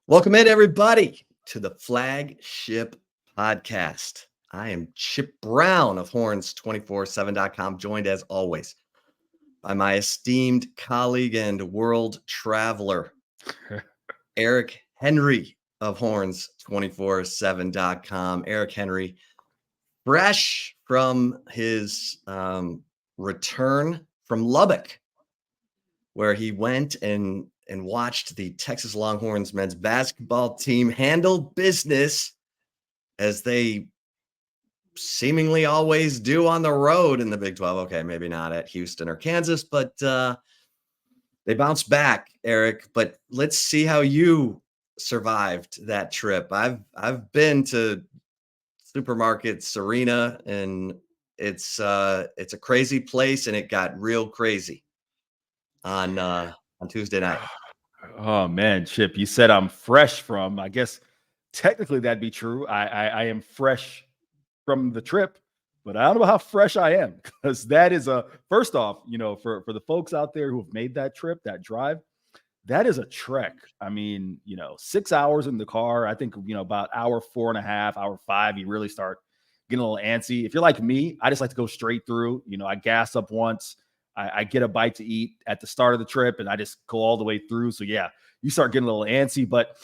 Welcome in, everybody, to the Flagship podcast. I am Chip Brown of horns247.com, joined as always by my esteemed colleague and world traveler, Eric Henry of horns247.com. Eric Henry, fresh from his return from Lubbock, where he went and watched the Texas Longhorns men's basketball team handle business as they seemingly always do on the road in the Big 12. Okay, maybe not at Houston or Kansas, but they bounced back, Eric. But let's see how you survived that trip. I've been to Supermarkets Arena, and it's a crazy place, and it got real crazy on Tuesday night. Oh man, Chip, you said I'm fresh from. I guess technically that'd be true. I am fresh from the trip, but I don't know how fresh I am because that is a first off, for the folks out there who have made that trip, that drive, that is a trek. I mean, 6 hours in the car. I think about hour four and a half, hour five, you really start getting a little antsy. If you're like me, I just like to go straight through. I gas up once. I get a bite to eat at the start of the trip, and I just go all the way through. So yeah, you start getting a little antsy. But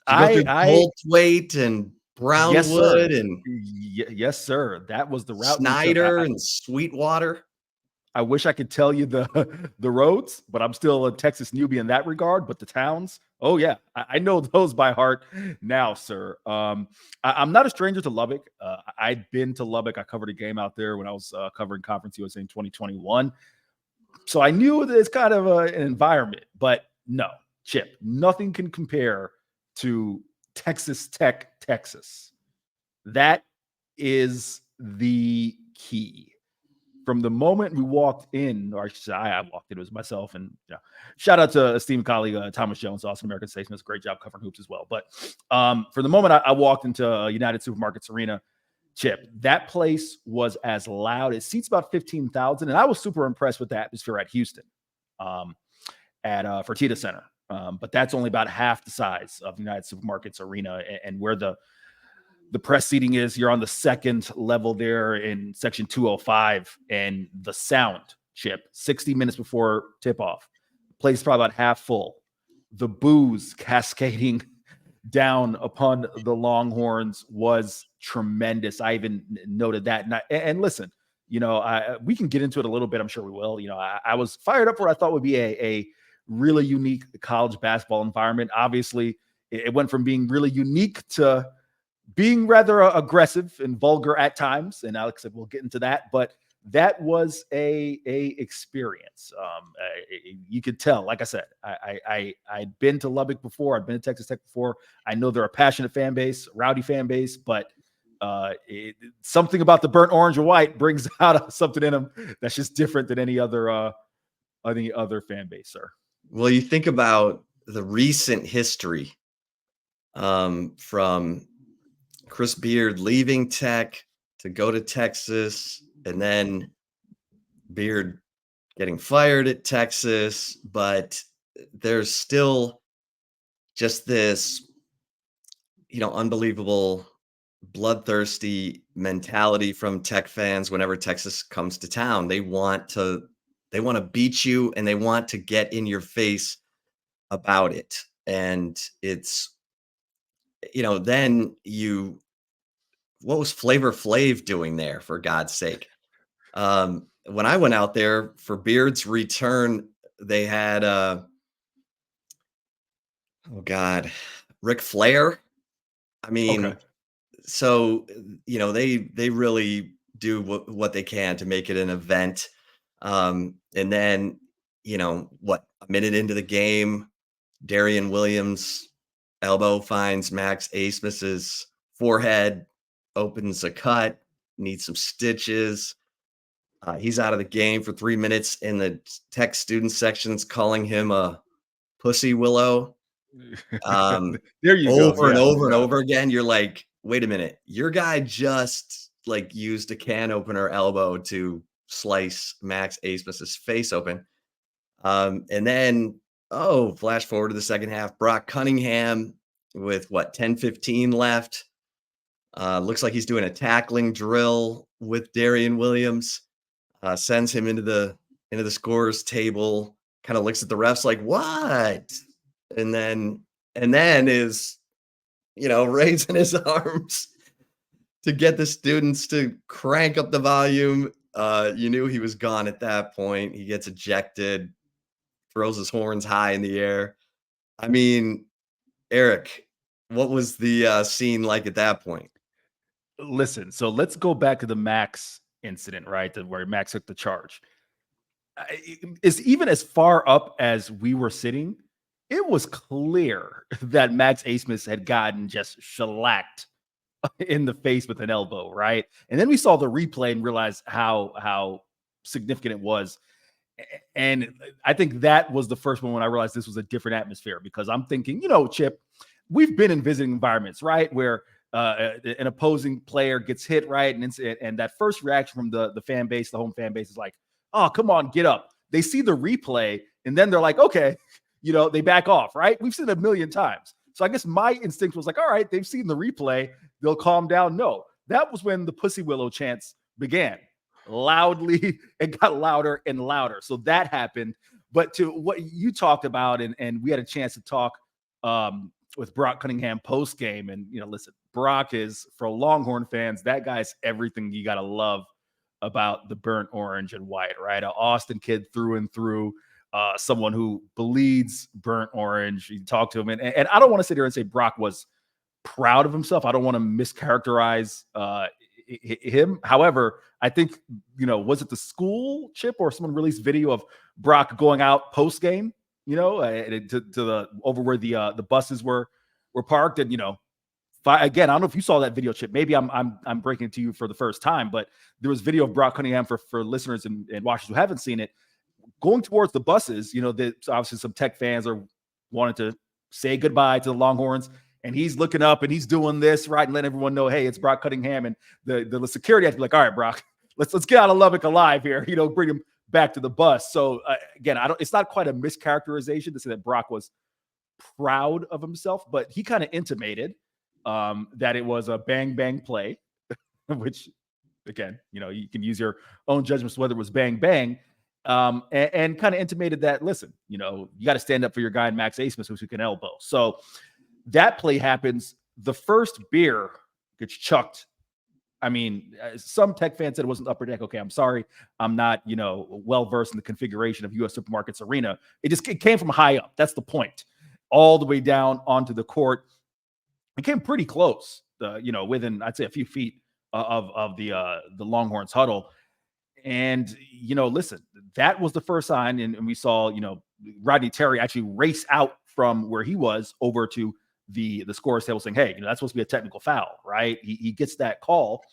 Did you go through I Goldthwaite and yes sir, Brownwood and yes sir. That was the route we took. Snyder and Sweetwater? I wish I could tell you the the roads, but I'm still a Texas newbie in that regard. But the towns, oh yeah, I know those by heart now, sir. I'm not a stranger to Lubbock. I'd been to Lubbock. I covered a game out there when I was covering Conference USA in 2021. So I knew that it's kind of an environment, but no, Chip, nothing can compare to Texas Tech, Texas. That is the key. From the moment we walked in, or I should say, I walked in, it was myself, and shout out to esteemed colleague Thomas Jones, Austin American Statesman, does a great job covering hoops as well. But for the moment I walked into United Supermarkets Arena, Chip, that place was as loud. It seats about 15,000, and I was super impressed with the atmosphere at Houston, at Fertitta Center. But that's only about half the size of United Supermarkets Arena, and where the press seating is. You're on the second level there in section 205, and the sound, Chip, 60 minutes before tip-off, the place is probably about half full. The booze cascading down upon the Longhorns was tremendous. I even noted that. And listen, we can get into it a little bit. I'm sure we will. I was fired up for what I thought would be a really unique college basketball environment. Obviously, it went from being really unique to being rather aggressive and vulgar at times. And Alex said, we'll get into that, but that was a experience. You could tell, like I said, I'd been to Lubbock before. I'd been to Texas Tech before. I know they're a passionate fan base, rowdy fan base, but something about the burnt orange or white brings out something in them that's just different than any other fan base, sir. Well, you think about the recent history from Chris Beard leaving Tech to go to Texas, and then Beard getting fired at Texas, but there's still just this, unbelievable bloodthirsty mentality from Tech fans whenever Texas comes to town. They want to beat you, and they want to get in your face about it. And it's, then what was Flavor Flav doing there, for God's sake? When I went out there for Beard's return, they had oh God, Ric Flair. I mean, Okay. so they really do what they can to make it an event. And then, a minute into the game, Darian Williams' elbow finds Max Asmus's forehead, opens a cut, needs some stitches. He's out of the game for 3 minutes, in the Tech student sections calling him a pussy willow. There you go. Over and Yeah, over and yeah. over again. You're like, wait a minute, your guy just used a can opener elbow to slice Max Asmus's face open. And then, flash forward to the second half, Brock Cunningham with what, 10-15 left. Looks like he's doing a tackling drill with Darian Williams. Sends him into the scorers table. Kind of looks at the refs like, what? And then is raising his arms to get the students to crank up the volume. You knew he was gone at that point. He gets ejected, throws his horns high in the air. I mean, Eric, what was the scene like at that point? Listen, so let's go back to the Max incident, right? Where Max took the charge. Is even as far up as we were sitting, it was clear that Max Asmus had gotten just shellacked in the face with an elbow, right? And then we saw the replay and realized how significant it was. And I think that was the first one when I realized this was a different atmosphere, because I'm thinking, Chip, we've been in visiting environments, right, where an opposing player gets hit, right, and that first reaction from the fan base, the home fan base, is like, "Oh, come on, get up." They see the replay, and then they're like, "Okay," they back off, right? We've seen it a million times. So I guess my instinct was like, "All right, they've seen the replay, they'll calm down." No, that was when the Pussy Willow chants began. Loudly, it got louder and louder. So that happened. But to what you talked about, and we had a chance to talk with Brock Cunningham post game. And listen, Brock is, for Longhorn fans, that guy's everything you gotta love about the burnt orange and white, right? An Austin kid through and through, someone who bleeds burnt orange. You talk to him, and I don't want to sit here and say Brock was proud of himself. I don't want to mischaracterize him. However, I think, was it the school, Chip, or someone released video of Brock going out post game, to the over where the buses were parked, and again, I don't know if you saw that video, Chip. Maybe I'm breaking it to you for the first time, but there was video of Brock Cunningham for listeners and watchers who haven't seen it, going towards the buses. That obviously some Tech fans are wanting to say goodbye to the Longhorns. And he's looking up and he's doing this, right, and letting everyone know, hey, it's Brock Cunningham. And the security has to be like, all right, Brock, let's get out of Lubbock alive here. Bring him back to the bus. So again, it's not quite a mischaracterization to say that Brock was proud of himself, but he kind of intimated that it was a bang bang play, which again, you can use your own judgments whether it was bang bang. And kind of intimated that, listen, you got to stand up for your guy in Max Asmus, who can elbow. So that play happens. The first beer gets chucked. I mean, some Tech fans said it wasn't upper deck. Okay, I'm sorry. I'm not, well-versed in the configuration of U.S. Supermarkets Arena. It came from high up. That's the point. All the way down onto the court. It came pretty close, within, I'd say, a few feet of the Longhorns huddle. And, listen, that was the first sign. And we saw, Rodney Terry actually race out from where he was over to the scorer's table saying, hey, that's supposed to be a technical foul, right? He gets that call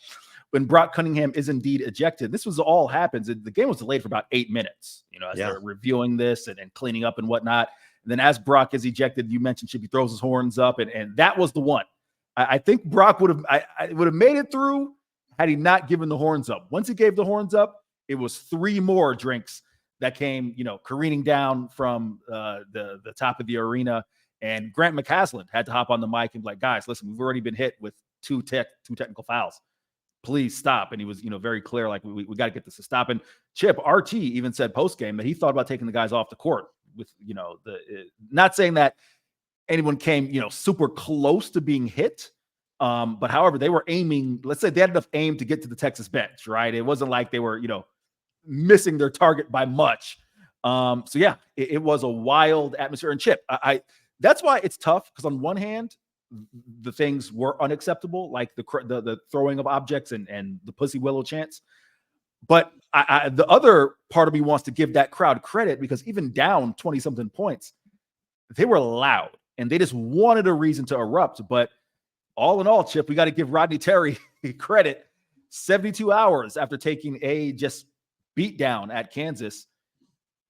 when Brock Cunningham is indeed ejected. This was all happens. The game was delayed for about 8 minutes, as they're reviewing this and cleaning up and whatnot. And then as Brock is ejected, you mentioned Chippy throws his horns up, and that was the one. I think Brock would have made it through had he not given the horns up. Once he gave the horns up, it was 3 more drinks that came, careening down from the top of the arena. And Grant McCaslin had to hop on the mic and be like, guys, listen, we've already been hit with two technical fouls. Please stop. And he was, very clear, like, we got to get this to stop. And Chip, RT even said post-game that he thought about taking the guys off the court with, not saying that anyone came, super close to being hit. But however, they were aiming, let's say they had enough aim to get to the Texas bench, right? It wasn't like they were, missing their target by much. So yeah, it was a wild atmosphere. And Chip, that's why it's tough, because on one hand, the things were unacceptable, like the throwing of objects and the Pussy Willow chants. But the other part of me wants to give that crowd credit, because even down 20-something points, they were loud and they just wanted a reason to erupt. But all in all, Chip, we got to give Rodney Terry credit. 72 hours after taking a just beat down at Kansas,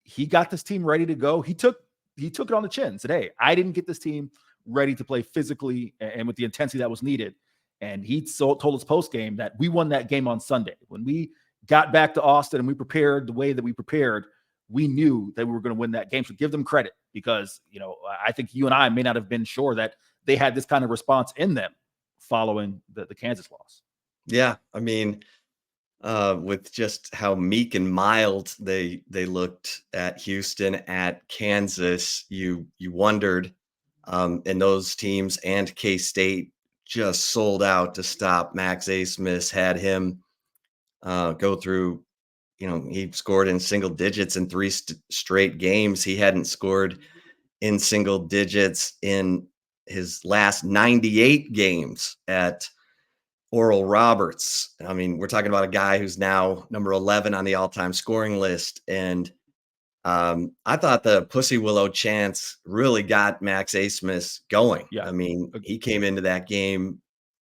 he got this team ready to go. He took it on the chin. Said, hey, I didn't get this team ready to play physically and with the intensity that was needed. And he told us post-game that we won that game on Sunday. When we got back to Austin and we prepared the way that we prepared, we knew that we were going to win that game. So give them credit, because, I think you and I may not have been sure that they had this kind of response in them following the Kansas loss. Yeah, I mean, with just how meek and mild they looked at Houston, at Kansas, you wondered, and those teams and K-State just sold out to stop Max Abmas, had him go through, he scored in single digits in three straight games. He hadn't scored in single digits in his last 98 games at Oral Roberts. I mean, we're talking about a guy who's now number 11 on the all-time scoring list. And I thought the Pussy Willow chants really got Max Abmas going. Yeah. I mean, he came into that game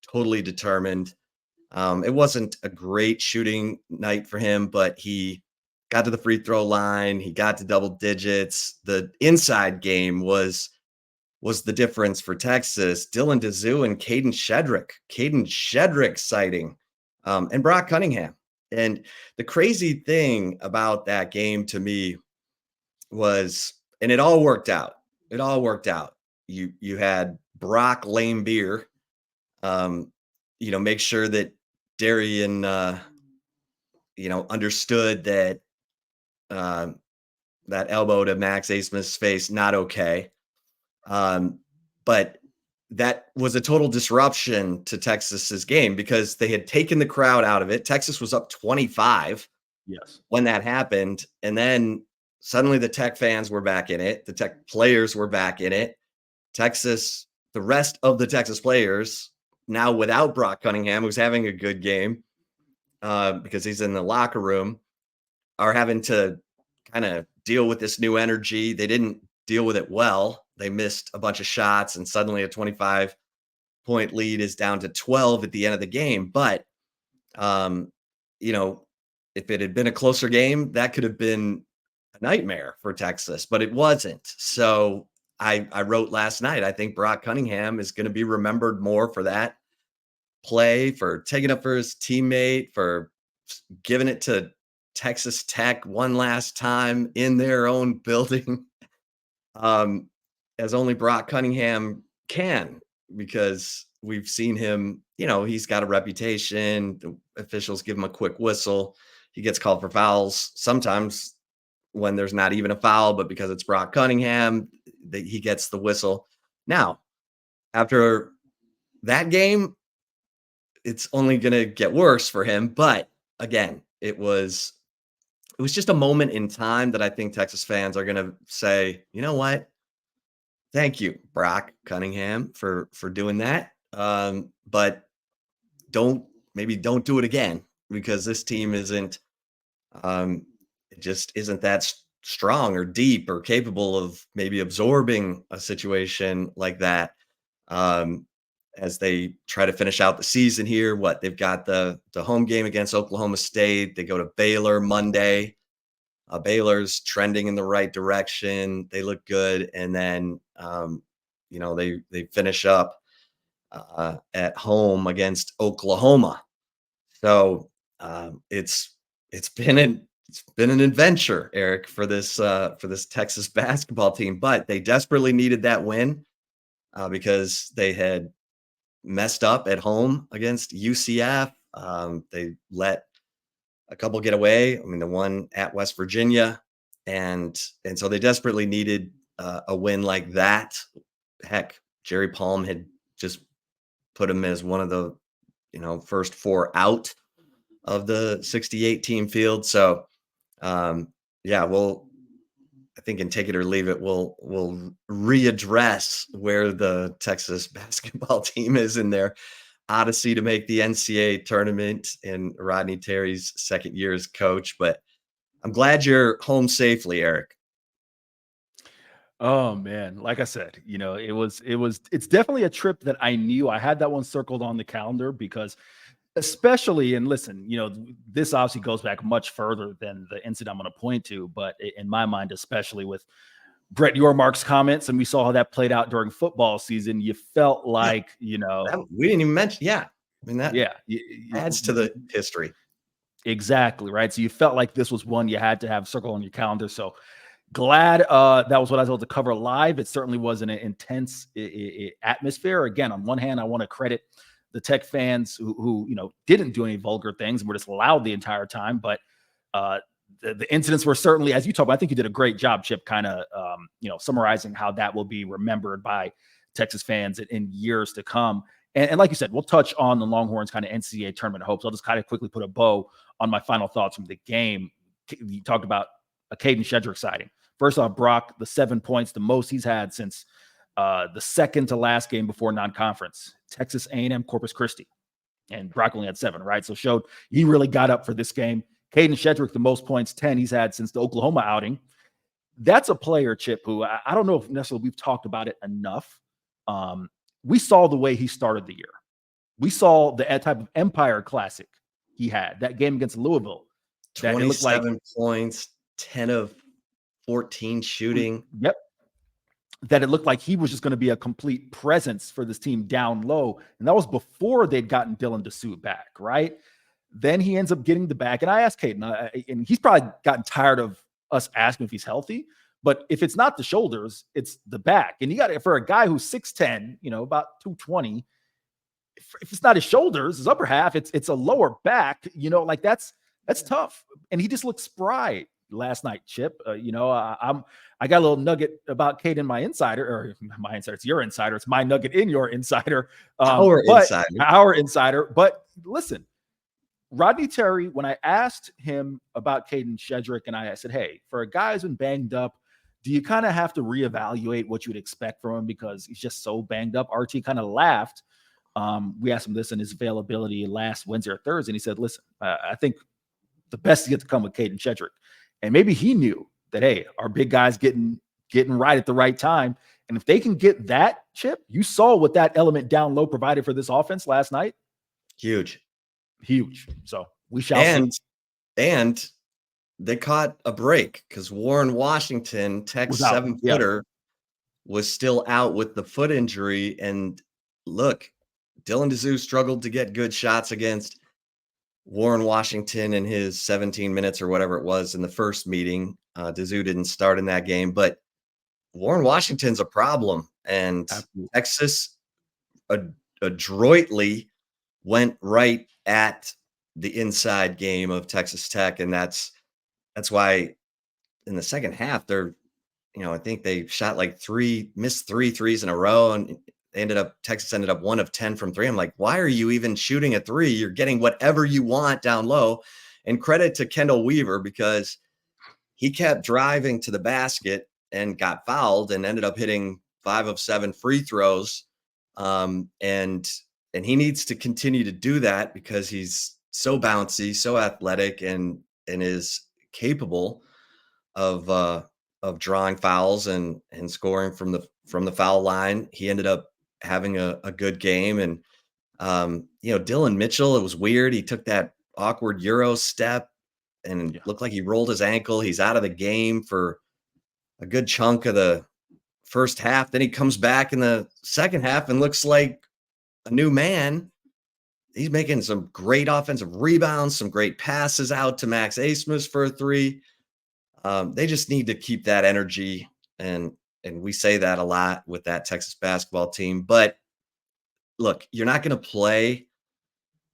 totally determined. It wasn't a great shooting night for him, but he got to the free throw line. He got to double digits. The inside game was the difference for Texas. Dylan Dizu and Caden Shedrick sighting, and Brock Cunningham. And the crazy thing about that game to me was, and it all worked out. It all worked out. You had Brock lame beer, make sure that Darian, understood that that elbow to Max Abmas' face, not okay. But that was a total disruption to Texas's game because they had taken the crowd out of it. Texas was up 25 when that happened. And then suddenly the Tech fans were back in it. The Tech players were back in it. Texas, the rest of the Texas players, now without Brock Cunningham, who's having a good game because he's in the locker room, are having to kind of deal with this new energy. They didn't deal with it well. They missed a bunch of shots, and suddenly a 25-point lead is down to 12 at the end of the game. But, if it had been a closer game, that could have been a nightmare for Texas, but it wasn't. So I wrote last night, I think Brock Cunningham is going to be remembered more for that play, for taking up for his teammate, for giving it to Texas Tech one last time in their own building. As only Brock Cunningham can, because we've seen him, he's got a reputation. The officials give him a quick whistle. He gets called for fouls sometimes when there's not even a foul, but because it's Brock Cunningham, he gets the whistle. Now, after that game, it's only going to get worse for him. But again, it was just a moment in time that I think Texas fans are going to say, you know what? Thank you, Brock Cunningham, for doing that. But don't do it again, because this team isn't, it just isn't that strong or deep or capable of maybe absorbing a situation like that. As they try to finish out the season here, they've got the home game against Oklahoma State. They go to Baylor Monday. Baylor's trending in the right direction. They look good. And then, they finish up at home against Oklahoma. So it's been an adventure, Eric, for this Texas basketball team. But they desperately needed that win because they had messed up at home against UCF. They let a couple get away. I mean, the one at West Virginia, and so they desperately needed a win like that. Heck, Jerry Palm had just put him as one of the first four out of the 68 team field. So I think in Take It or Leave It, we'll readdress where the Texas basketball team is in their odyssey to make the NCAA tournament in Rodney Terry's second year as coach. But I'm glad you're home safely, Eric. Oh man, like I said, it's definitely a trip that I knew. I had that one circled on the calendar because, especially, and listen, this obviously goes back much further than the incident I'm going to point to, but in my mind, especially with Brett Yormark's comments, and we saw how that played out during football season, you felt like, we didn't even mention. Yeah. I mean, that adds to the history. Exactly. Right. So you felt like this was one you had to have circled on your calendar. So Glad that was what I was able to cover live. It certainly was an intense atmosphere. Again, on one hand, I want to credit the Tech fans who didn't do any vulgar things and were just loud the entire time. But the incidents were certainly, as you talked about, I think you did a great job, Chip, kind of summarizing how that will be remembered by Texas fans in years to come. And like you said, we'll touch on the Longhorns kind of NCAA tournament hopes. I'll just kind of quickly put a bow on my final thoughts from the game. You talked about a Caden Shedrick sighting. First off, Brock, the 7 points, the most he's had since the second to last game before non-conference, Texas A&M Corpus Christi. And Brock only had 7, right? So showed he really got up for this game. Caden Shedrick, the most points, 10 he's had since the Oklahoma outing. That's a player, Chip, who I don't know if necessarily we've talked about it enough. We saw the way he started the year. We saw the type of Empire Classic he had, that game against Louisville. 27 points, 10 of 14 shooting. Yep. That it looked like he was just going to be a complete presence for this team down low. And that was before they'd gotten Dylan DeSuit back, right? Then he ends up getting the back. And I asked Caden, and he's probably gotten tired of us asking if he's healthy. But if it's not the shoulders, it's the back. And you got it for a guy who's 6'10", about 220. If it's not his shoulders, his upper half, it's a lower back, that's tough. And he just looked spry last night, Chip. I got a little nugget about Cade in my insider, or my insider. It's your insider. It's my nugget in your insider. Our insider. But listen, Rodney Terry, when I asked him about Caden Shedrick, and I said, hey, for a guy who's been banged up, do you kind of have to reevaluate what you would expect from him because he's just so banged up? RT kind of laughed. We asked him this in his availability last Wednesday or Thursday, and he said, listen, I think the best is yet to come with Caden Shedrick. And maybe he knew that, hey, our big guy's getting right at the right time. And if they can get that, Chip, you saw what that element down low provided for this offense last night. Huge. So we shall see. And they caught a break because Warren Washington, Tech's 7-footer, was still out with the foot injury. And look, Dylan DeSuit struggled to get good shots against Warren Washington in his 17 minutes or whatever it was in the first meeting. DeSuit didn't start in that game, but Warren Washington's a problem. And absolutely. Texas adroitly went right at the inside game of Texas Tech. And that's why in the second half, I think they shot like missed 3 threes in a row. And Texas ended up 1 of 10 from 3. I'm like, why are you even shooting a 3? You're getting whatever you want down low. And credit to Kendall Weaver because he kept driving to the basket and got fouled and ended up hitting 5 of 7 free throws. And he needs to continue to do that because he's so bouncy, so athletic, and is capable of drawing fouls and scoring from the foul line. He ended up having a good game. And Dylan Mitchell, it was weird. He took that awkward Euro step and looked like he rolled his ankle. He's out of the game for a good chunk of the first half. Then he comes back in the second half and looks like a new man. He's making some great offensive rebounds, some great passes out to Max Asmus for a 3. They just need to keep that energy. And we say that a lot with that Texas basketball team. But look, you're not going to play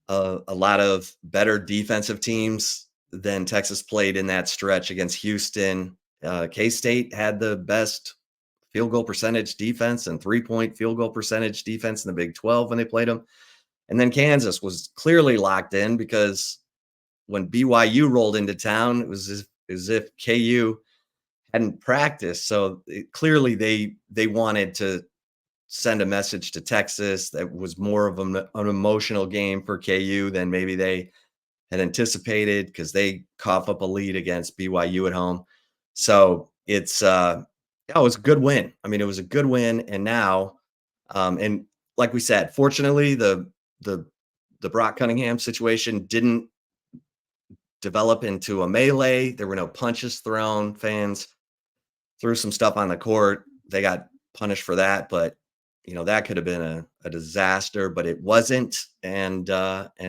a lot of better defensive teams than Texas played in that stretch against Houston. K-State had the best field goal percentage defense and 3-point field goal percentage defense in the Big 12 when they played them. And then Kansas was clearly locked in because when BYU rolled into town, it was as if KU hadn't practiced. So clearly they wanted to send a message to Texas that was more of an emotional game for KU than maybe they had anticipated because they cough up a lead against BYU at home. So it was a good win. I mean, it was a good win. And now, and like we said, fortunately, the Brock Cunningham situation didn't develop into a melee. There were no punches thrown. Fans threw some stuff on the court. They got punished for that, but that could have been a disaster, but it wasn't. And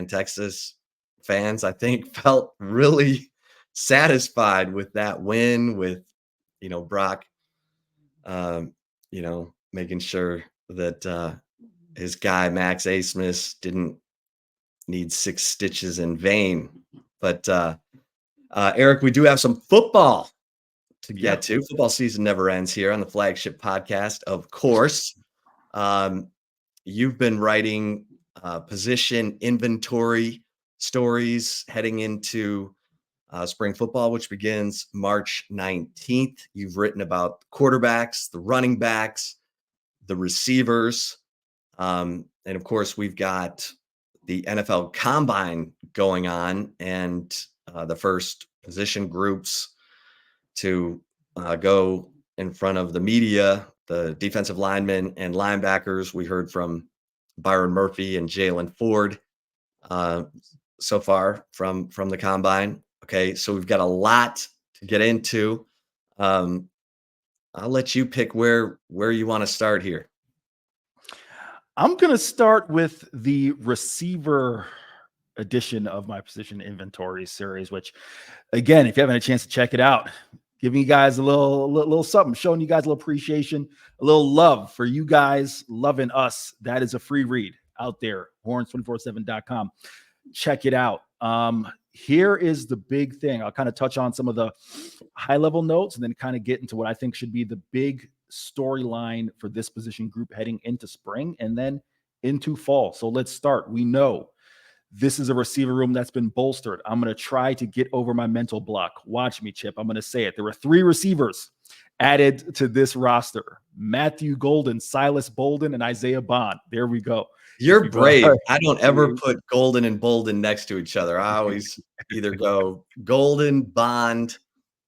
Texas fans, I think, felt really satisfied with that win, with Brock, making sure that his guy, Max Asmus, didn't need 6 stitches in vain. But Eric, we do have some football to Yeah. get to. Football season never ends here on the Flagship podcast, of course. You've been writing position inventory stories heading into spring football, which begins March 19th. You've written about quarterbacks, the running backs, the receivers. And of course, we've got the NFL Combine going on, and the first position groups to go in front of the media, the defensive linemen and linebackers. We heard from Byron Murphy and Jalen Ford so far from the Combine. Okay, so we've got a lot to get into. I'll let you pick where you want to start here. I'm going to start with the receiver edition of my position inventory series, which, again, if you haven't had a chance to check it out, giving you guys a little something, showing you guys a little appreciation, a little love for you guys loving us. That is a free read out there, horns247.com. Check it out. Here is the big thing. I'll kind of touch on some of the high level notes and then kind of get into what I think should be the big storyline for this position group heading into spring and then into fall. So let's start. We know this is a receiver room that's been bolstered. I'm going to try to get over my mental block. Watch me, Chip. I'm going to say it. There were 3 receivers added to this roster: Matthew Golden, Silas Bolden, and Isaiah Bond. There we go. You're brave. I don't ever put Golden and Bolden next to each other. I always either go Golden, Bond,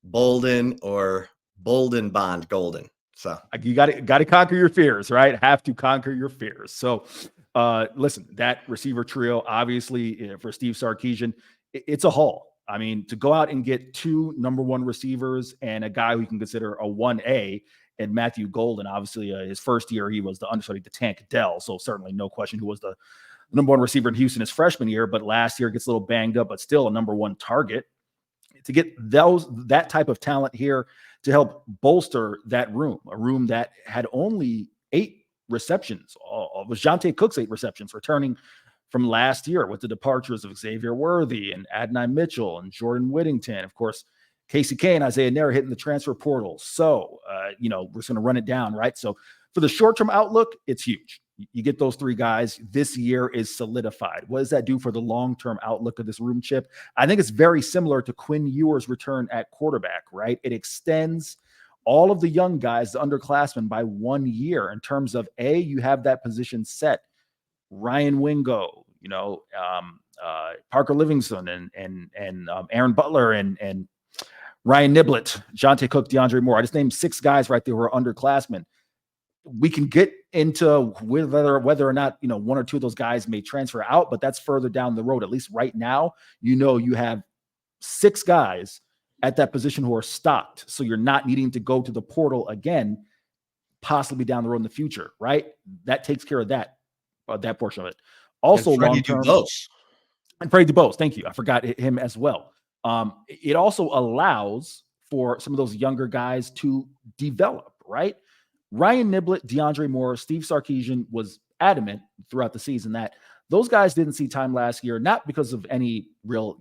Bolden, or Bolden, Bond, Golden. So you got to conquer your fears, right? Have to conquer your fears. So listen, that receiver trio, obviously for Steve Sarkisian, it's a haul. I mean, to go out and get 2 number 1 receivers and a guy who you can consider a 1A and Matthew Golden, obviously his first year, he was the understudy to Tank Dell. So certainly no question who was the number 1 receiver in Houston his freshman year, but last year gets a little banged up, but still a number 1 target. To get that type of talent here to help bolster that room, a room that had only 8 receptions. It was Jonte Cook's 8 receptions returning from last year with the departures of Xavier Worthy and Adonai Mitchell and Jordan Whittington. Of course, Casey Kane, Isaiah Nair hitting the transfer portal. So, we're just going to run it down, right? So for the short-term outlook, it's huge. You get those 3 guys. This year is solidified. What does that do for the long-term outlook of this room, Chip? I think it's very similar to Quinn Ewer's return at quarterback, right? It extends all of the young guys, the underclassmen, by 1 year in terms of you have that position set. Ryan Wingo, Parker Livingston and Aaron Butler and Ryan Niblett, Jonte Cook, DeAndre Moore. I just named 6 guys right there who are underclassmen. We can get into whether or not 1 or 2 of those guys may transfer out, but that's further down the road. At least right now, you have 6 guys at that position who are stocked, so you're not needing to go to the portal again, possibly down the road in the future, right? That takes care of that portion of it. Also, long term, and Freddie DuBose. Thank you. I forgot him as well. It also allows for some of those younger guys to develop, right? Ryan Niblett, DeAndre Moore, Steve Sarkisian was adamant throughout the season that those guys didn't see time last year, not because of any real,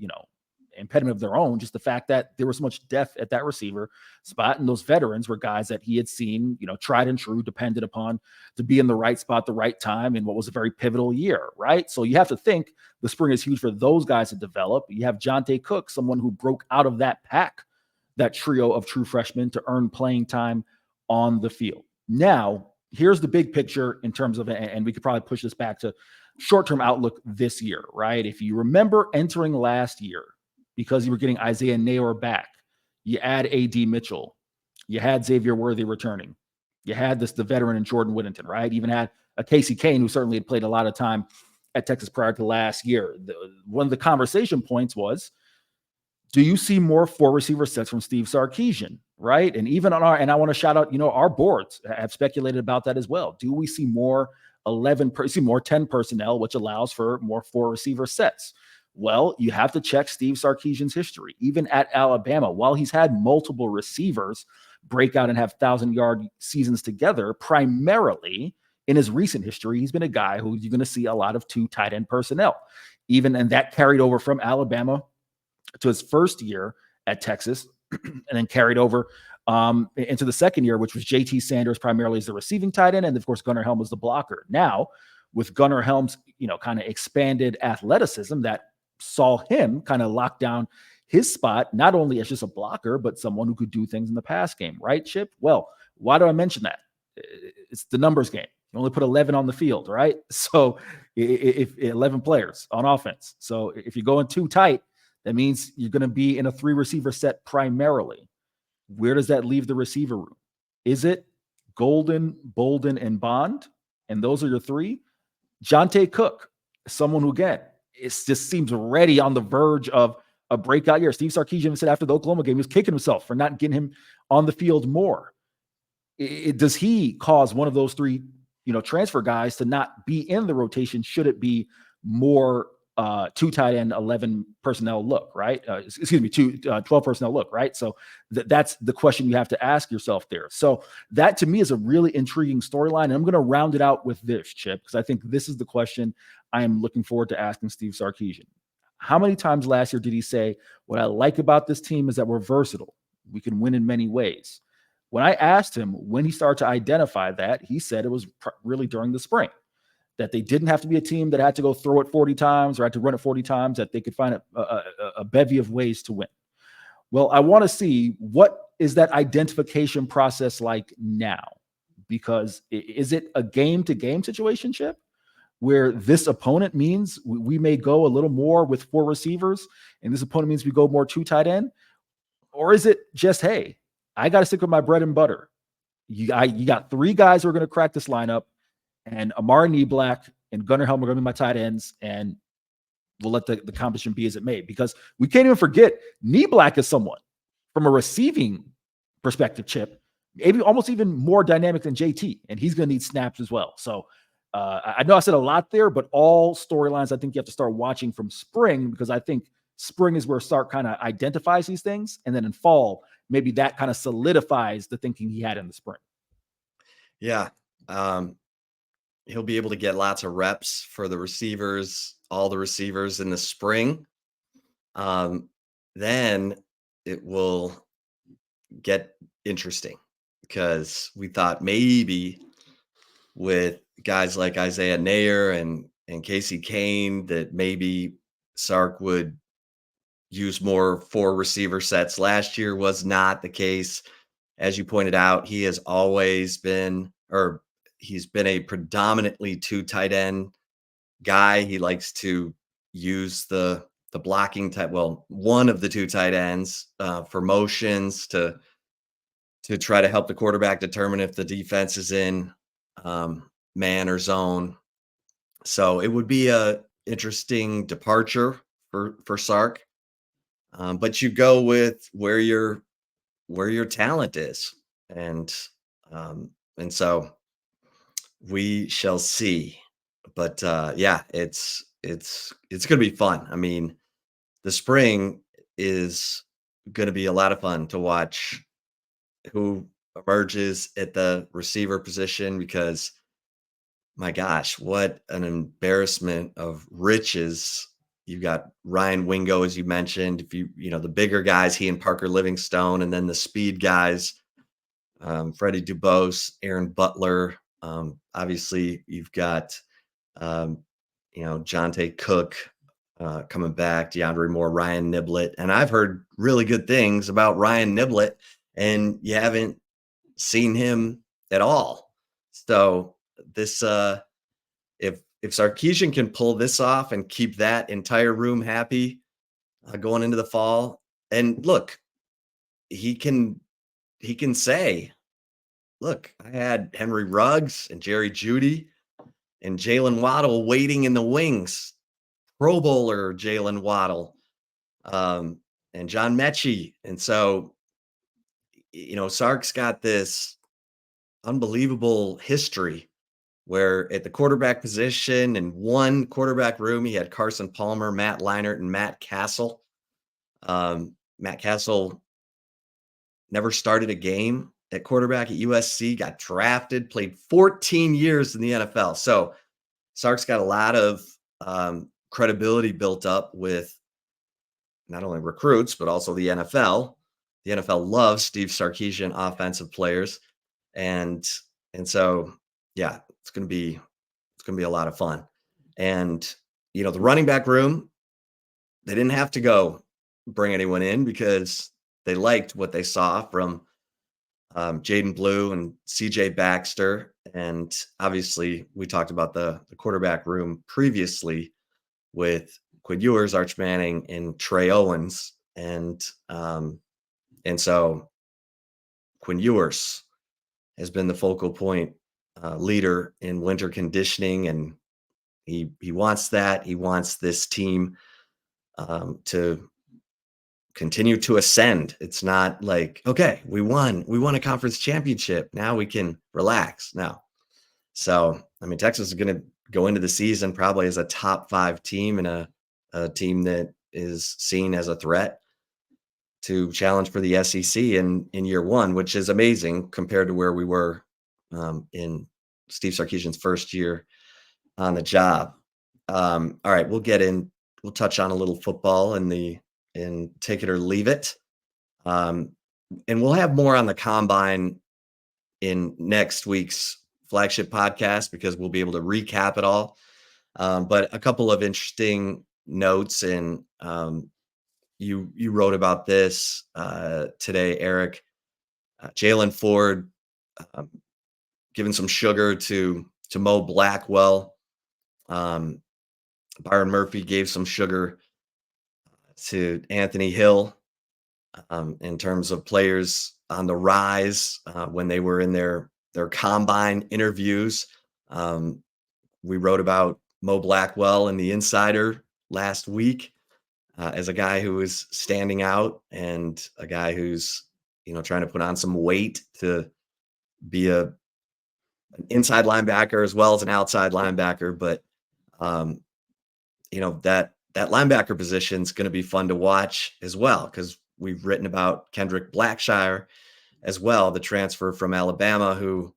impediment of their own, just the fact that there was so much depth at that receiver spot. And those veterans were guys that he had seen, tried and true, depended upon to be in the right spot, the right time, in what was a very pivotal year, right? So you have to think the spring is huge for those guys to develop. You have Jonte Cook, someone who broke out of that pack, that trio of true freshmen, to earn playing time on the field. Now, here's the big picture in terms of, and we could probably push this back to short-term outlook this year, right? If you remember entering last year, because you were getting Isaiah Nair back, you add A.D. Mitchell, you had Xavier Worthy returning, you had the veteran in Jordan Whittington, right? Even had a Casey Kane, who certainly had played a lot of time at Texas prior to last year. One of the conversation points was, do you see more 4 receiver sets from Steve Sarkisian, right? And even and I want to shout out, our boards have speculated about that as well. Do we see more 10 personnel, which allows for more 4 receiver sets? Well, you have to check Steve Sarkisian's history. Even at Alabama, while he's had multiple receivers, break out and have 1,000-yard seasons together. Primarily in his recent history, he's been a guy who you're going to see a lot of 2 tight end personnel, and that carried over from Alabama to his first year at Texas, and then carried over into the second year, which was JT Sanders primarily as the receiving tight end, and of course Gunnar Helm was the blocker. Now, with Gunnar Helm's kind of expanded athleticism, that saw him kind of lock down his spot, not only as just a blocker, but someone who could do things in the pass game, right, Chip? Well, why do I mention that? It's the numbers game. You only put 11 on the field, right? So if 11 players on offense. So if you're going too tight, that means you're going to be in a 3-receiver set primarily. Where does that leave the receiver room? Is it Golden, Bolden, and Bond? And those are your 3? Jonte Cook, someone who, again, it just seems ready on the verge of a breakout year. Steve Sarkisian said after the Oklahoma game, he was kicking himself for not getting him on the field more. Does he cause one of those 3, transfer guys to not be in the rotation? Should it be more 2 tight end, 11 personnel look, right? 12 personnel look, right? So that's the question you have to ask yourself there. So that to me is a really intriguing storyline. And I'm going to round it out with this, Chip, because I think this is the question I am looking forward to asking Steve Sarkisian. How many times last year did he say, what I like about this team is that we're versatile. We can win in many ways. When I asked him when he started to identify that, he said it was really during the spring, that they didn't have to be a team that had to go throw it 40 times or had to run it 40 times, that they could find a bevy of ways to win. Well, I want to see, what is that identification process like now? Because is it a game-to-game situation, Chip, where this opponent means we may go a little more with 4 receivers and this opponent means we go more 2 tight end? Or is it just, hey, I got to stick with my bread and butter. You got 3 guys who are going to crack this lineup, and Amari Neblack and Gunnar Helm are going to be my tight ends, and we'll let the competition be as it may. Because we can't even forget, Neblack is someone from a receiving perspective, Chip, maybe almost even more dynamic than JT, and he's going to need snaps as well. So I know I said a lot there, but all storylines I think you have to start watching from spring, because I think spring is where Sark kind of identifies these things, and then in fall, maybe that kind of solidifies the thinking he had in the spring. Yeah. He'll be able to get lots of reps for the receivers, all the receivers in the spring. Then it will get interesting, because we thought maybe with guys like Isaiah Nayer and Casey Kane that maybe Sark would use more 4 receiver sets. Last year was not the case. As you pointed out, he has always been, or he's been a predominantly 2 tight end guy. He likes to use the blocking type, well, one of the 2 tight ends for motions to try to help the quarterback determine if the defense is in man or zone. So it would be a interesting departure for Sark. But you go with where your talent is, and so we shall see. But yeah, it's going to be fun. I mean, the spring is going to be a lot of fun to watch who emerges at the receiver position, because my gosh, what an embarrassment of riches. You've got Ryan Wingo, as you mentioned. If the bigger guys, he and Parker Livingstone, and then the speed guys, Freddie Dubose, Aaron Butler. Obviously, you've got Jonte Cook coming back, DeAndre Moore, Ryan Niblett. And I've heard really good things about Ryan Niblett, and you haven't seen him at all. So this, if Sarkisian can pull this off and keep that entire room happy going into the fall, and look, he can say, look, I had Henry Ruggs and Jerry Jeudy and Jalen Waddle waiting in the wings, Pro Bowler Jalen Waddle, and John Mechie. And so, Sark's got this unbelievable history where at the quarterback position, in one quarterback room, he had Carson Palmer, Matt Leinart, and Matt Castle. Matt Castle never started a game at quarterback at USC, got drafted, played 14 years in the NFL. So Sark's got a lot of credibility built up with not only recruits, but also the NFL. The NFL loves Steve Sarkisian offensive players. And so yeah, it's gonna be a lot of fun. And the running back room, they didn't have to go bring anyone in because they liked what they saw from Jaden Blue and CJ Baxter. And obviously, we talked about the quarterback room previously with Quinn Ewers, Arch Manning, and Trey Owens. And so Quinn Ewers has been the focal point leader in winter conditioning, and he wants that. He wants this team to continue to ascend. It's not like, okay, we won a conference championship. Now we can relax now. So, I mean, Texas is going to go into the season probably as a top 5 team and a team that is seen as a threat to challenge for the SEC in year one, which is amazing compared to where we were in Steve Sarkisian's first year on the job. All right, we'll touch on a little football in take it or leave it. And we'll have more on the combine in next week's flagship podcast because we'll be able to recap it all. But a couple of interesting notes, and you wrote about this today, Eric. Jalen Ford giving some sugar to Mo Blackwell. Byron Murphy gave some sugar to Anthony Hill in terms of players on the rise when they were in their combine interviews. We wrote about Mo Blackwell in the Insider last week as a guy who is standing out and a guy who's trying to put on some weight to be an inside linebacker as well as an outside linebacker. But that linebacker position is going to be fun to watch as well, because we've written about Kendrick Blackshire as well, the transfer from Alabama, who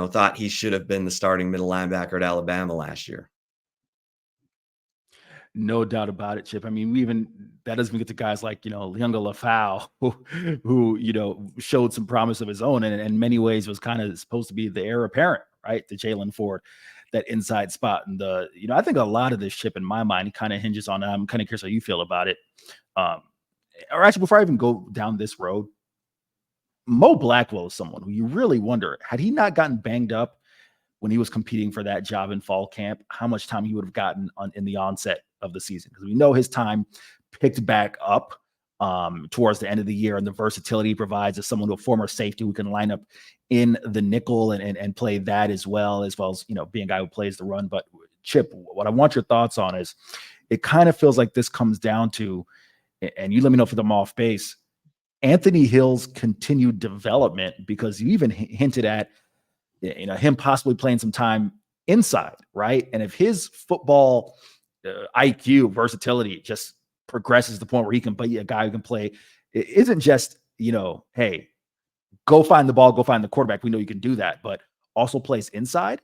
thought he should have been the starting middle linebacker at Alabama last year. No doubt about it, Chip. I mean, that doesn't even get to guys like, Leonga Lafau, who showed some promise of his own, and in many ways was kind of supposed to be the heir apparent, right, to Jalen Ford, that inside spot. And I think a lot of this, Chip, in my mind, kind of hinges on, I'm kind of curious how you feel about it. Or actually, before I even go down this road, Mo Blackwell is someone who you really wonder, had he not gotten banged up when he was competing for that job in fall camp, how much time he would have gotten in the onset of the season. Because we know his time picked back up towards the end of the year, and the versatility he provides as someone, a former safety who can line up in the nickel and play that as well as being a guy who plays the run. But Chip, what I want your thoughts on is, it kind of feels like this comes down to, and you let me know if I'm off base, Anthony Hill's continued development, because you even hinted at him possibly playing some time inside, right? And if his football IQ versatility just progresses to the point where he can be a guy who can play, it isn't just, hey, go find the ball, go find the quarterback. We know you can do that, but also plays inside.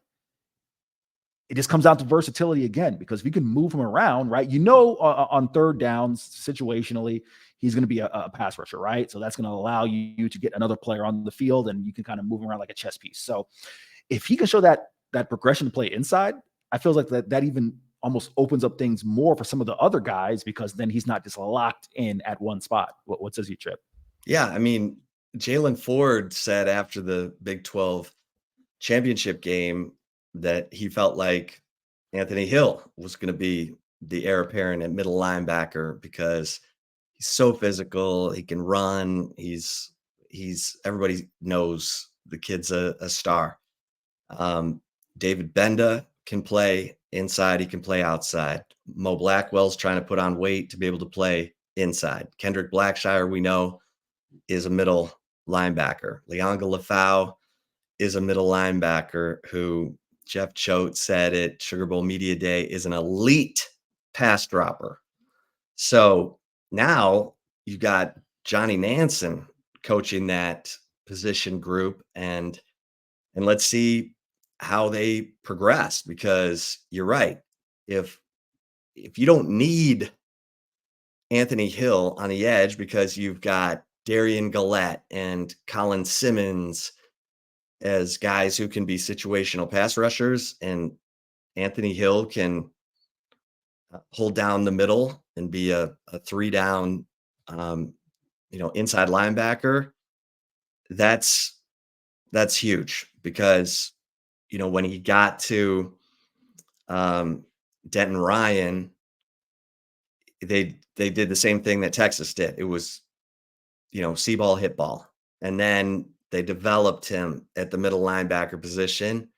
It just comes down to versatility again, because if you can move him around, right? On third downs, situationally, he's going to be a pass rusher, right? So that's going to allow you to get another player on the field, and you can kind of move him around like a chess piece. So if he can show that progression to play inside, I feel like that even almost opens up things more for some of the other guys, because then he's not just locked in at one spot. What says you, Chip? Yeah, I mean, Jalen Ford said after the Big 12 championship game that he felt like Anthony Hill was going to be the heir apparent at middle linebacker, because he's so physical. He can run. He's everybody knows the kid's a star. David Benda can play inside. He can play outside. Mo Blackwell's trying to put on weight to be able to play inside. Kendrick Blackshire, we know, is a middle linebacker. Leonga Lafau is a middle linebacker who Jeff Choate said at Sugar Bowl Media Day is an elite pass dropper. So now you got Johnny Nansen coaching that position group, and let's see how they progress, because you're right. If you don't need Anthony Hill on the edge because you've got Darian Gillette and Colin Simmons as guys who can be situational pass rushers, and Anthony Hill can hold down the middle and be a three down, um, inside linebacker. That's huge, because when he got to um, Denton Ryan, they did the same thing that Texas did. It was see ball, hit ball, and then they developed him at the middle linebacker position,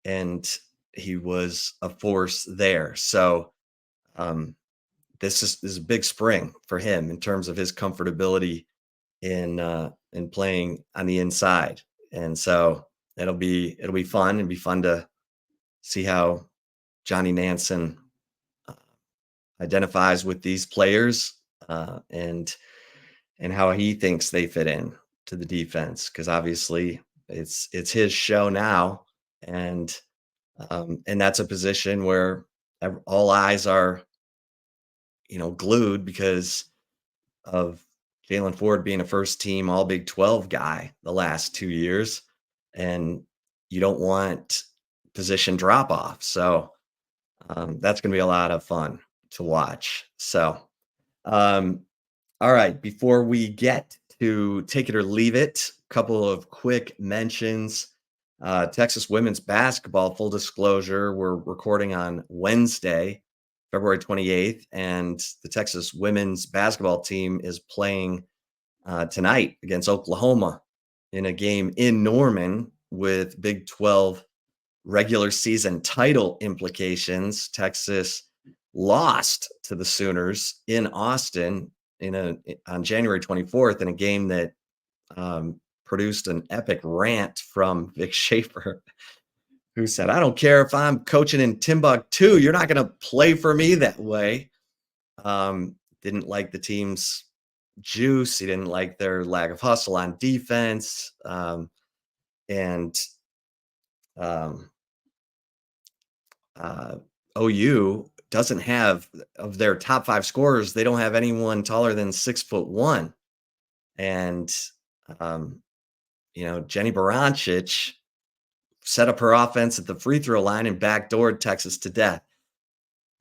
and he was a force there. So um, this is a big spring for him in terms of his comfortability in playing on the inside, and so it'll be fun and be fun to see how Johnny Nansen uh, identifies with these players, and how he thinks they fit in to the defense, because obviously it's his show now, and that's a position where all eyes are glued because of Jalen Ford being a first team All Big 12 guy the last 2 years, and you don't want position drop off. So that's going to be a lot of fun to watch. So, um, all right, before we get to take it or leave it, a couple of quick mentions. Texas women's basketball, full disclosure, we're recording on Wednesday, February 28th, and the Texas women's basketball team is playing tonight against Oklahoma in a game in Norman with Big 12 regular season title implications. Texas lost to the Sooners in Austin on January 24th in a game that produced an epic rant from Vic Schaefer, who said, "I don't care if I'm coaching in Timbuktu, you're not going to play for me that way." Didn't like the team's juice. He didn't like their lack of hustle on defense. And um, uh, OU doesn't have, of their top five scorers, they don't have anyone taller than 6'1". And, Jenny Baranchich set up her offense at the free throw line and backdoored Texas to death.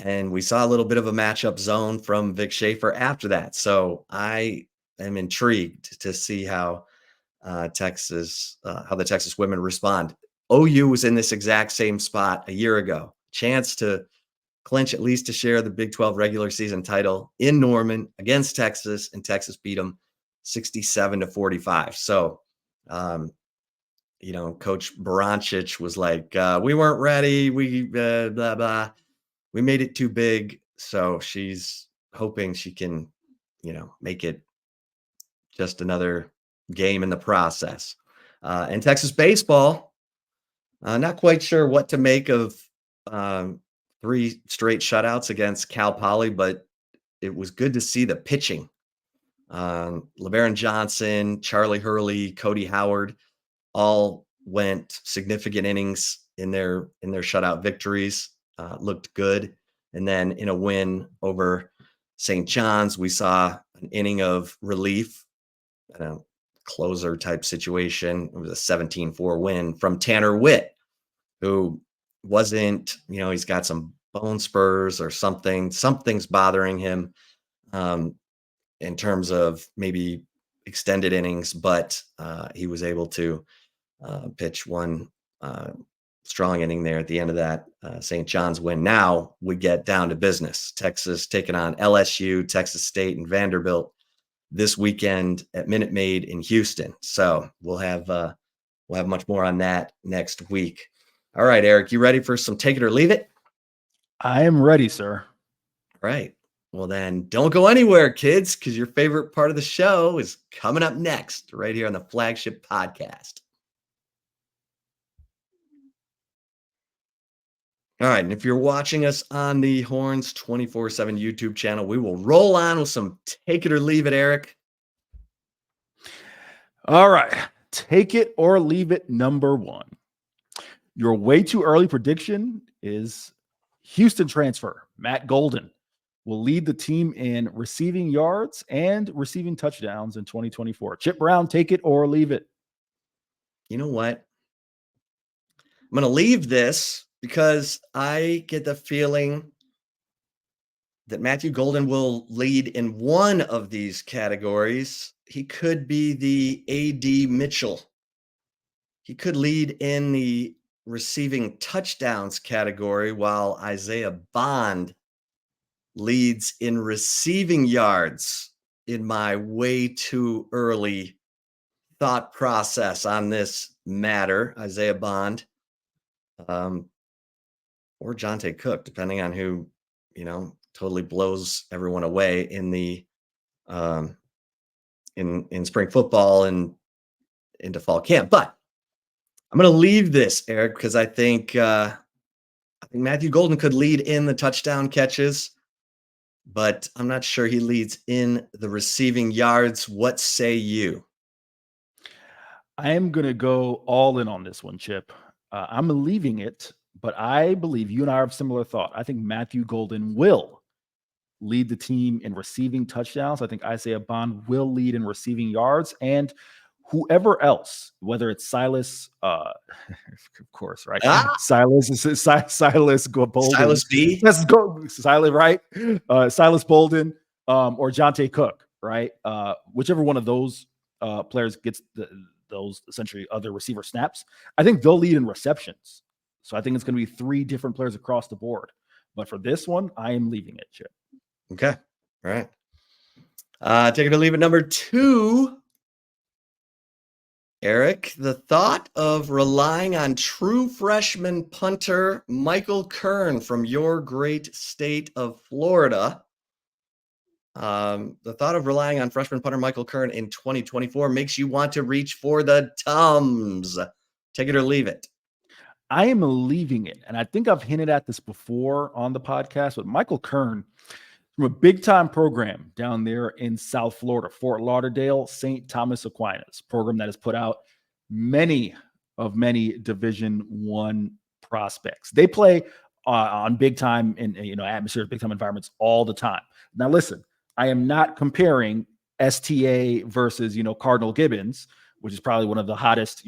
And we saw a little bit of a matchup zone from Vic Schaefer after that. So I am intrigued to see how how the Texas women respond. OU was in this exact same spot a year ago. Chance to clinch at least to share the Big 12 regular season title in Norman against Texas, and Texas beat them 67-45. So, Coach Baranchich was like, "We weren't ready. We blah blah. We made it too big." So she's hoping she can, make it just another game in the process. And Texas baseball, not quite sure what to make of um, 3 straight shutouts against Cal Poly, but it was good to see the pitching. LeBaron Johnson, Charlie Hurley, Cody Howard all went significant innings in their shutout victories. Looked good. And then in a win over St. John's, we saw an inning of relief, closer type situation. It was a 17-4 win from Tanner Witt, who wasn't, he's got some bone spurs or something. Something's bothering him in terms of maybe extended innings, but he was able to pitch one strong inning there at the end of that St. John's win. Now we get down to business. Texas taking on LSU, Texas State, and Vanderbilt this weekend at Minute Maid in Houston. So we'll have much more on that next week. All right, Eric, you ready for some take it or leave it? I am ready, sir. All right. Well, then don't go anywhere, kids, because your favorite part of the show is coming up next, right here on the Flagship Podcast. All right. And if you're watching us on the Horns 24/7 YouTube channel, we will roll on with some take it or leave it, Eric. All right. Take it or leave it, number one. Your way too early prediction is Houston transfer. Matt Golden will lead the team in receiving yards and receiving touchdowns in 2024. Chip Brown, take it or leave it. You know what? I'm going to leave this because I get the feeling that Matthew Golden will lead in one of these categories. He could be the A.D. Mitchell. He could lead in the receiving touchdowns category while Isaiah Bond leads in receiving yards in my way too early thought process on this matter. Isaiah Bond or Jonte Cook, depending on who, totally blows everyone away in the in spring football and into fall camp. But I'm going to leave this, Eric, because I think Matthew Golden could lead in the touchdown catches, but I'm not sure he leads in the receiving yards. What say you? I am going to go all in on this one, Chip. I'm leaving it, but I believe you and I have similar thought. I think Matthew Golden will lead the team in receiving touchdowns. I think Isaiah Bond will lead in receiving yards, and whoever else, whether it's Silas, of course, right? Silas Bolden. Silas B. Let's go, Silas, right? Silas Bolden or Jonte Cook, right? Whichever one of those players gets those essentially other receiver snaps, I think they'll lead in receptions. So I think it's going to be 3 different players across the board. But for this one, I am leaving it, Chip. Okay. All right. Take it or leave it, number 2. Eric, the thought of relying on true freshman punter Michael Kern from your great state of Florida. The thought of relying on freshman punter Michael Kern in 2024 makes you want to reach for the Tums. Take it or leave it. I am leaving it. And I think I've hinted at this before on the podcast, but Michael Kern from a big-time program down there in South Florida, Fort Lauderdale, St. Thomas Aquinas, program that has put out many Division I prospects. They play on big-time atmospheres, big-time environments all the time. Now, listen, I am not comparing STA versus Cardinal Gibbons, which is probably one of the hottest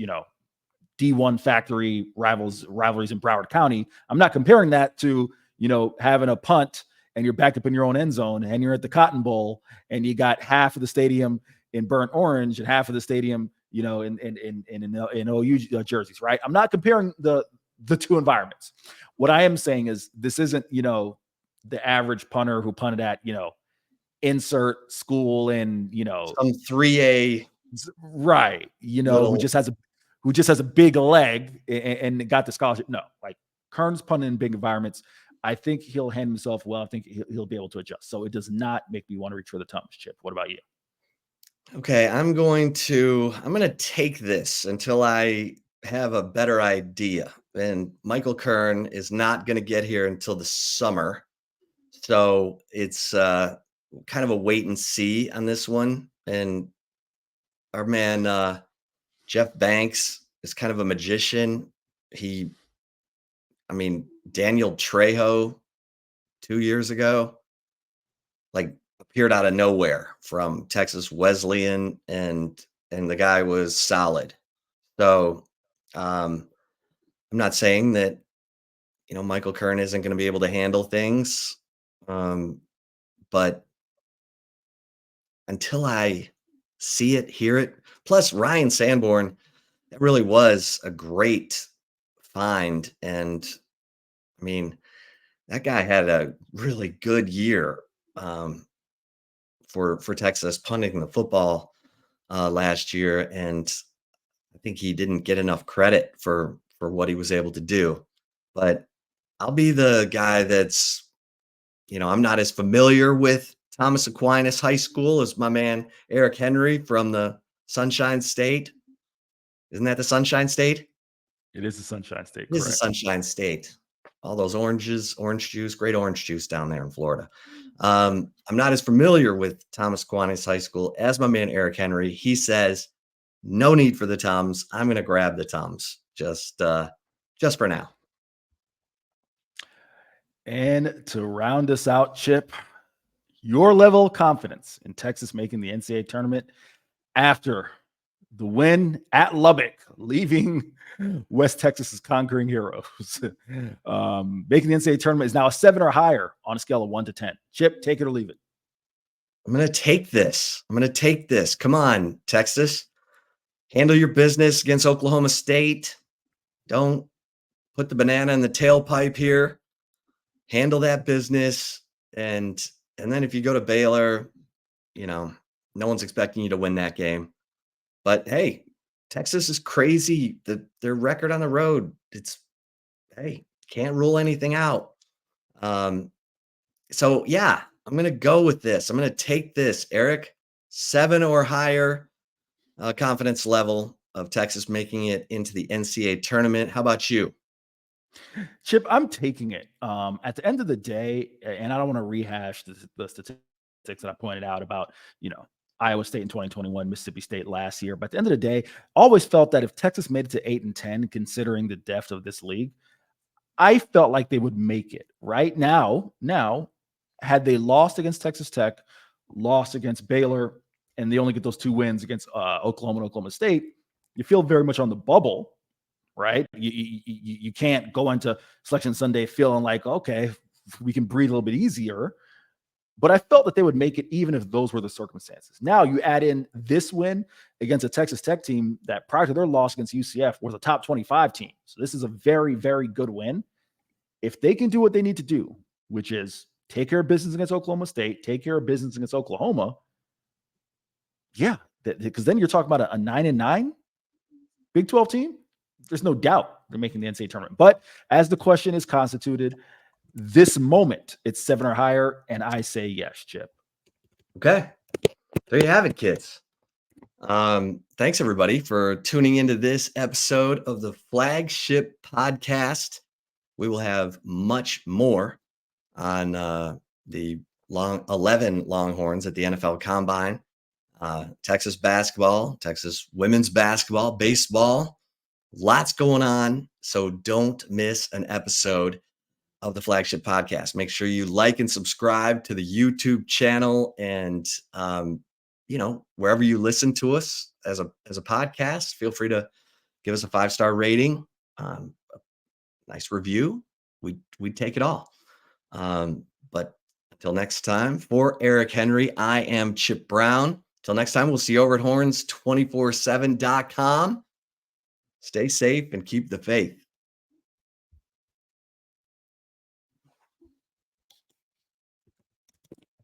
D1 factory rivalries in Broward County. I'm not comparing that to having a punt and you're backed up in your own end zone and you're at the Cotton Bowl and you got half of the stadium in burnt orange and half of the stadium, in OU jerseys, right? I'm not comparing the 2 environments. What I am saying is this isn't, the average punter who punted at, insert school in, some 3A. Right. Who just has a big leg and got the scholarship. No, like Kern's punting in big environments. I think he'll handle himself well. I think he'll be able to adjust. So it does not make me want to reach for the Tums, Chip. What about you? Okay, I'm going to take this until I have a better idea. And Michael Kern is not going to get here until the summer. So it's kind of a wait and see on this one. And our man, Jeff Banks is kind of a magician. Daniel Trejo 2 years ago, appeared out of nowhere from Texas Wesleyan, and the guy was solid. So I'm not saying that Michael Kern isn't going to be able to handle things, but until I see it, hear it. Plus Ryan Sanborn, that really was a great find, and that guy had a really good year for Texas punting the football last year, and I think he didn't get enough credit for what he was able to do. But I'll be the guy that's, I'm not as familiar with Thomas Aquinas High School as my man Eric Henry from the Sunshine State. Isn't that the Sunshine State? It is the Sunshine State. It is the Sunshine State. All those oranges, orange juice, great orange juice down there in Florida. I'm not as familiar with Thomas Aquinas High School as my man Eric Henry. He says No need for the Tums. I'm going to grab the Tums just for now. And to round us out, Chip, your level of confidence in Texas making the NCAA tournament after the win at Lubbock, leaving West Texas's conquering heroes. Making the NCAA tournament is now a 7 or higher on a scale of 1 to 10. Chip, take it or leave it. I'm going to take this. Come on, Texas. Handle your business against Oklahoma State. Don't put the banana in the tailpipe here. Handle that business. And then if you go to Baylor, no one's expecting you to win that game. But hey, Texas is crazy. Their record on the road, can't rule anything out. So yeah, I'm going to go with this. I'm going to take this, Eric. 7 or higher confidence level of Texas making it into the NCAA tournament. How about you? Chip, I'm taking it. At the end of the day, and I don't want to rehash the statistics that I pointed out about, Iowa State in 2021, Mississippi State last year. But at the end of the day, I always felt that if Texas made it to 8 and 10, considering the depth of this league, I felt like they would make it. Right now, had they lost against Texas Tech, lost against Baylor, and they only get those 2 wins against Oklahoma and Oklahoma State, you feel very much on the bubble, right? You can't go into Selection Sunday feeling like, okay, we can breathe a little bit easier. But I felt that they would make it even if those were the circumstances. Now you add in this win against a Texas Tech team that prior to their loss against UCF was a top 25 team. So this is a very, very good win. If they can do what they need to do, which is take care of business against Oklahoma State, take care of business against Oklahoma, yeah, because then you're talking about a 9-9 Big 12 team. There's no doubt they're making the NCAA tournament. But as the question is constituted, this moment, it's 7 or higher, and I say yes, Chip. Okay. There you have it, kids. Thanks, everybody, for tuning into this episode of the Flagship Podcast. We will have much more on the 11 Longhorns at the NFL Combine, Texas basketball, Texas women's basketball, baseball. Lots going on, so don't miss an episode of the Flagship Podcast. Make sure you like and subscribe to the YouTube channel, and wherever you listen to us as a podcast, feel free to give us a 5-star rating, a nice review. We'd take it all. But until next time, for Eric Henry, I am Chip Brown. Till next time, we'll see you over at horns247.com. Stay safe and keep the faith.